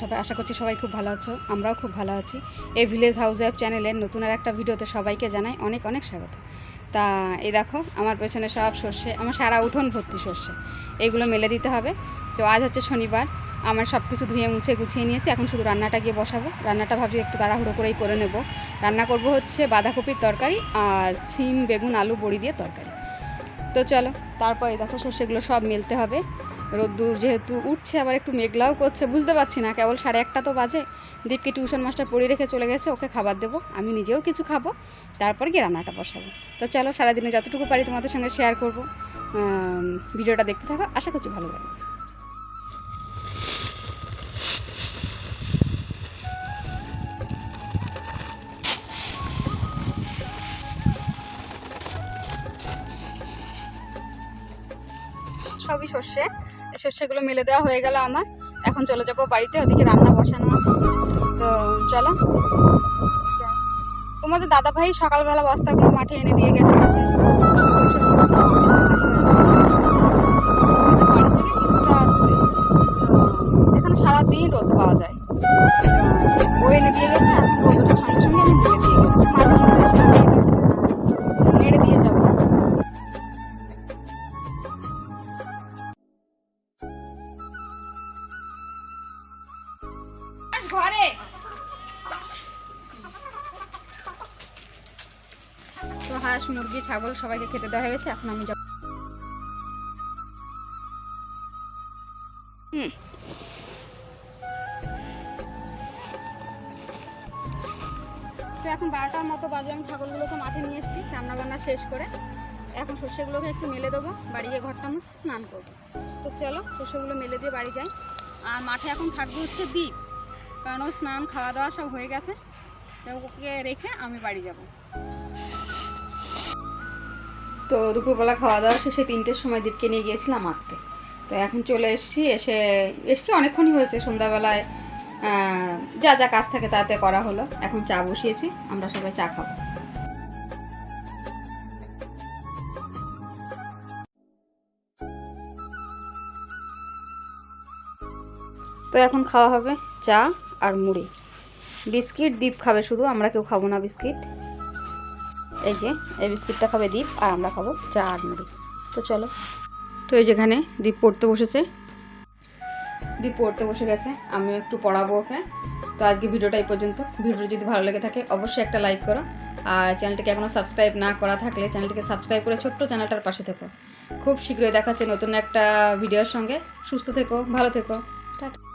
সবাই? আশা করছি সবাই খুব ভালো আছো, আমরাও খুব ভালো আছি। এই ভিলেজ হাউস ওয়াইফ চ্যানেলের নতুন আর একটা ভিডিওতে সবাইকে জানাই অনেক অনেক স্বাগত। তা এই দেখো আমার পেছনে সব সর্ষে, আমার সারা উঠোন ভর্তি সর্ষে, এইগুলো মেলে দিতে হবে। তো আজ হচ্ছে শনিবার, আমার সব কিছু ধুয়ে মুছে গুছিয়ে নিয়েছি, এখন শুধু রান্নাটা গিয়ে বসাবো। রান্নাটা ভাবছি একটু তাড়াহুড়ো করেই করে নেব। রান্না করব হচ্ছে বাঁধাকপির তরকারি আর সিম বেগুন আলু বড়ি দিয়ে তরকারি। তো চলো, তারপরে দেখো সর্ষেগুলো সব মেলতে হবে। রোদ্দুর যেহেতু উঠছে, আবার একটু মেঘলাও করছে, বুঝতে পারছি না, কেবল 1:30 তো বাজে। দীপকে টিউশন মাস্টার পড়িয়ে রেখে চলে গেছে, ওকে খাবার দেবো, আমি নিজেও কিছু খাবো, তারপর গিয়ে রান্নাটা বসাবো। তো চলো, সারাদিনে যতটুকু পারি তোমাদের সঙ্গে শেয়ার করবো। ভিডিওটা দেখতে থাকো, আশা করছি ভালো লাগবে। সবই সর্ষে, সর্ষেগুলো মেলে দেওয়া হয়ে গেল আমার। এখন চলে যাবো বাড়িতে, ওদিকে রান্না বসানো আছে। তো চলো, তোমাদের দাদা ভাই সকালবেলা বস্তাগুলো মাঠে এনে দিয়ে গেছে। এখানে সারাদিন রোদ পাওয়া যায়, ও এনে দিয়ে গেছে। এখন রোদের সঙ্গে সঙ্গে আমি মেরে দিয়ে গেছি, মেরে দিয়ে যাবো। ঘরে তো হাঁস মুরগি ছাগল সবাইকে খেতে দেওয়া হয়ে গেছে, এখন আমি যাব। তো এখন 12টার মতো বাজে, আমি ছাগলগুলোকে মাঠে নিয়ে এসেছি রান্না বান্না শেষ করে। এখন সর্ষেগুলোকে একটু মেলে দেবো, বাড়ি গিয়ে ঘরটা মুছে স্নান করবো। তো চলো, সর্ষেগুলো মেলে দিয়ে বাড়ি যাই। আর মাঠে এখন থাকবে হচ্ছে দ্বীপ, কারণ ওর স্নান খাওয়া দাওয়া সব হয়ে গেছে, তো ওকে রেখে আমি বাড়ি যাব। তো দুপুরবেলা খাওয়া দাওয়া শেষে 3টের সময় দ্বীপকে নিয়ে গিয়েছিলাম আঁকতে। তো এখন চলে এসছি অনেকক্ষণই হয়েছে। সন্ধ্যাবেলায় যা যা কাজ থাকে তাতে করা হলো। এখন চা বসিয়েছি, আমরা সবাই চা খাবো। তো এখন খাওয়া হবে চা আর মুড়ি, বিস্কিট দ্বীপ খাবে শুধু, আমরা কেউ খাবো না বিস্কিট। এই যে এই বিস্কিটটা খাবে দ্বীপ, আর আমরা খাবো চা আর মুড়ি। তো চলো। তো এই যেখানে দ্বীপ পড়তে বসেছে, দ্বীপ পড়তে বসে গেছে, আমিও একটু পড়াবো ওকে। তো আজকে ভিডিওটা এই পর্যন্ত। ভিডিওটা যদি ভালো লেগে থাকে অবশ্যই একটা লাইক করো, আর চ্যানেলটিকে এখনও সাবস্ক্রাইব না করা থাকলে চ্যানেলটিকে সাবস্ক্রাইব করে ছোট্ট চ্যানেলটার পাশে থেকো। খুব শীঘ্রই দেখা হচ্ছে নতুন একটা ভিডিওর সঙ্গে। সুস্থ থেকো, ভালো থেকো, টাটা।